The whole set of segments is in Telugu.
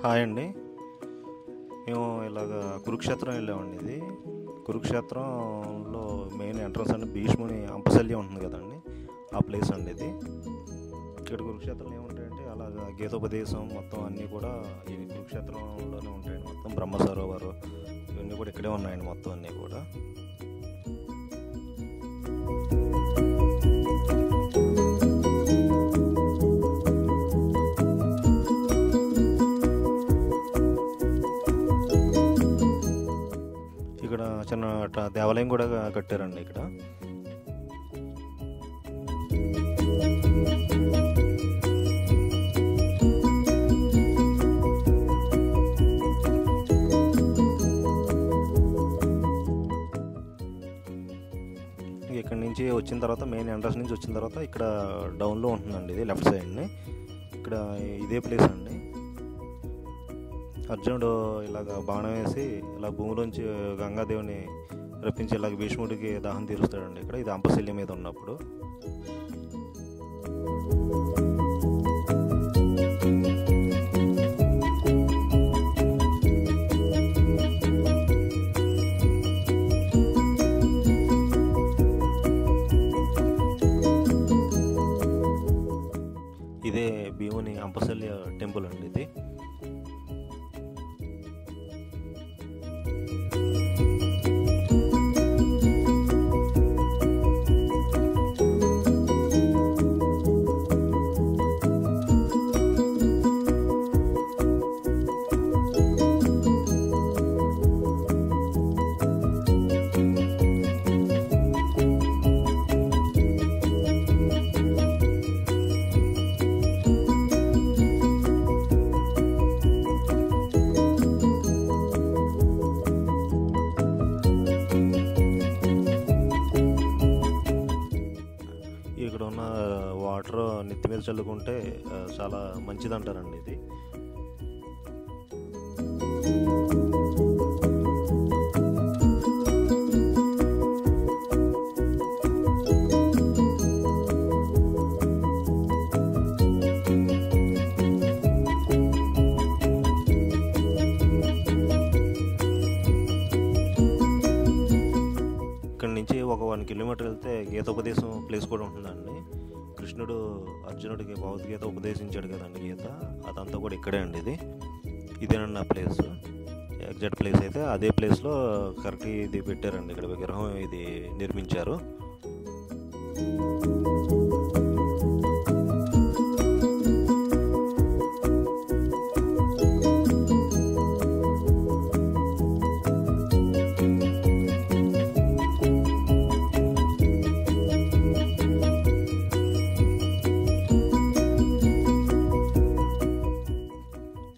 హాయ్ అండి. మేము ఇలాగ కురుక్షేత్రం వెళ్ళామండి. ఇది కురుక్షేత్రంలో మెయిన్ ఎంట్రన్స్ అంటే భీష్ముని అంపశల్యం ఉంటుంది కదండి, ఆ ప్లేస్ అండి ఇది. ఇక్కడ కురుక్షేత్రంలో ఏముంటాయంటే అలాగ గీతోపదేశం మొత్తం అన్నీ కూడా ఇది కురుక్షేత్రంలోనే ఉంటాయండి. మొత్తం బ్రహ్మ సరోవరు ఇవన్నీ కూడా ఇక్కడే ఉన్నాయండి మొత్తం అన్నీ కూడా. ఇక్కడ చిన్న దేవాలయం కూడా కట్టారండి ఇక్కడ. ఇక్కడ నుంచి వచ్చిన తర్వాత మెయిన్ ఎంట్రన్స్ నుంచి వచ్చిన తర్వాత ఇక్కడ డౌన్లో ఉంటుందండి, ఇది లెఫ్ట్ సైడ్ని. ఇక్కడ ఇదే ప్లేస్ అండి. అర్జునుడు ఇలాగ బాణం వేసి ఇలా భూమిలోంచి గంగాదేవిని రప్పించి ఇలాగ భీష్ముడికి దాహం తీరుస్తాడండి ఇక్కడ. ఇది అంపశల్యం మీద ఉన్నప్పుడు. ఇదే భీముని అంపశల్య టెంపుల్ అండి ఇది. ఇక్కడ ఉన్న వాటర్ నెత్తి మీద చల్లుకుంటే చాలా మంచిది అంటారండి ఇది. ఇక్కడ నుంచి ఒక 1 కిలోమీటర్ వెళ్తే గీతోపదేశం ప్లేస్ కూడా ఉంటుందండి. కృష్ణుడు అర్జునుడికి భగవద్గీత ఉపదేశించాడు కదండి, గీత. అదంతా కూడా ఇక్కడే అండి ఇది. ఇదేనండి ఆ ప్లేస్. ఎగ్జాక్ట్ ప్లేస్ అయితే అదే ప్లేస్లో కరెక్ట్ ఇది పెట్టారండి. ఇక్కడ విగ్రహం ఇది నిర్మించారు.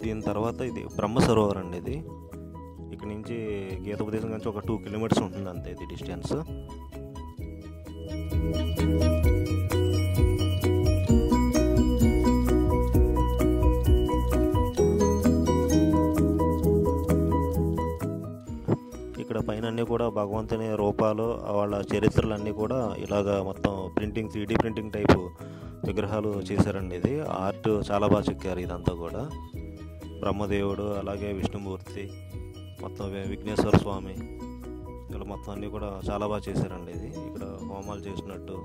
దీని తర్వాత ఇది బ్రహ్మ సరోవర్ అండి ఇది. ఇక్కడ నుంచి గీతోపదేశం నుంచి ఒక 2 కిలోమీటర్స్ ఉంటుంది అంతే ఇది డిస్టెన్స్. ఇక్కడ పైన అన్నీ కూడా భగవంతుని రూపాలు, వాళ్ళ చరిత్రలన్నీ కూడా ఇలాగా మొత్తం ప్రింటింగ్ 3D ప్రింటింగ్ టైపు విగ్రహాలు చేశారండి. ఇది ఆర్ట్ చాలా బాగా చెక్కారు ఇదంతా కూడా. బ్రహ్మదేవుడు, అలాగే విష్ణుమూర్తి, మొత్తం విఘ్నేశ్వర స్వామి, ఇలా మొత్తం అన్నీ కూడా చాలా బాగా చేశారండి ఇది. ఇక్కడ హోమాలు చేసినట్టు.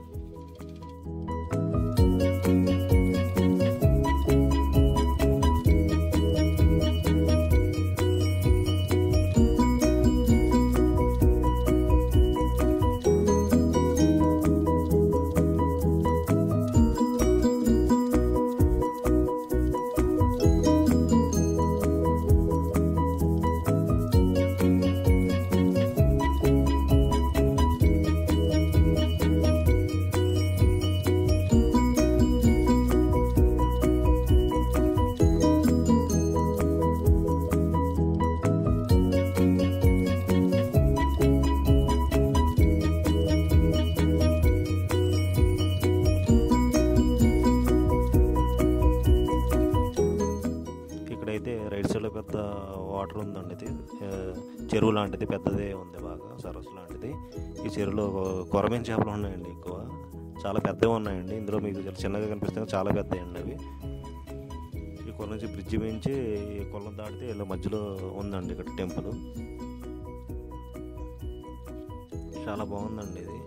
రైట్ సైడ్లో పెద్ద వాటర్ ఉందండి. ఇది చెరువు లాంటిది పెద్దదే ఉంది, బాగా సరస్సు లాంటిది. ఈ చెరువులో కొరమేన చేపలు ఉన్నాయండి ఎక్కువ, చాలా పెద్దవి ఉన్నాయండి. ఇందులో మీకు చిన్నగా కనిపిస్తే చాలా పెద్దవి అండి అవి. కొల్ల నుంచి బ్రిడ్జి మించి కొల్లం దాటితే ఇలా మధ్యలో ఉందండి ఇక్కడ టెంపుల్. చాలా బాగుందండి ఇది.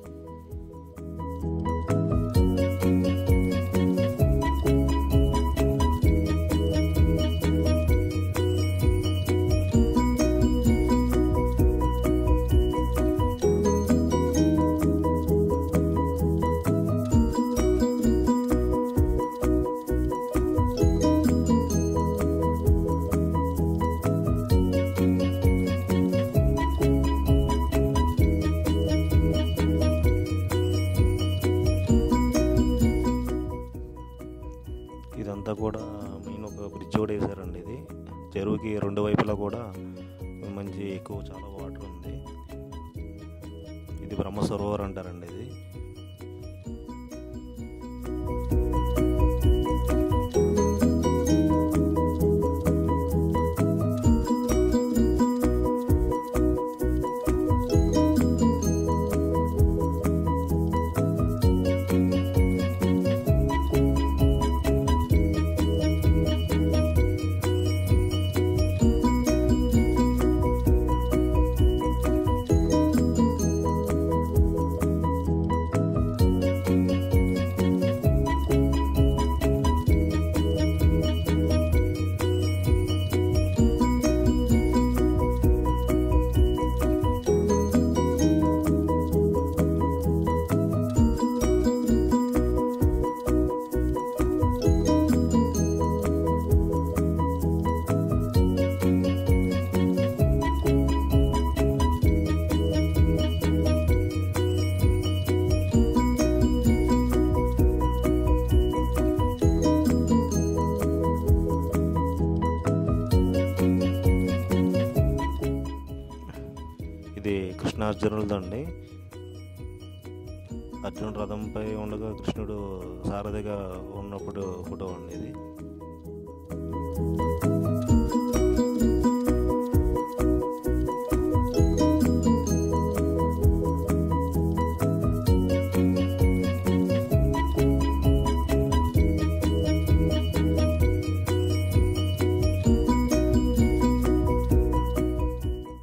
ఇదంతా కూడా మెయిన్ ఒక బ్రిడ్జ్ కూడా వేసారండి. ఇది చెరువుకి రెండు వైపులా కూడా మంచి ఎక్కువ చాలా వాటర్ ఉంది. ఇది బ్రహ్మ సరోవర్ అంటారండి ఇది. ఇది కృష్ణార్జునులదండి. అర్జునుడు రథంపై ఉండగా కృష్ణుడు సారథిగా ఉన్నప్పుడు ఫోటో అండి ఇది.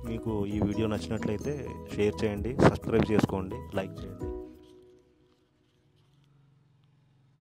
మీకు ఈ వీడియో నచ్చినట్లయితే షేర్ చేయండి, సబ్స్క్రైబ్ చేసుకోండి, లైక్ చేయండి.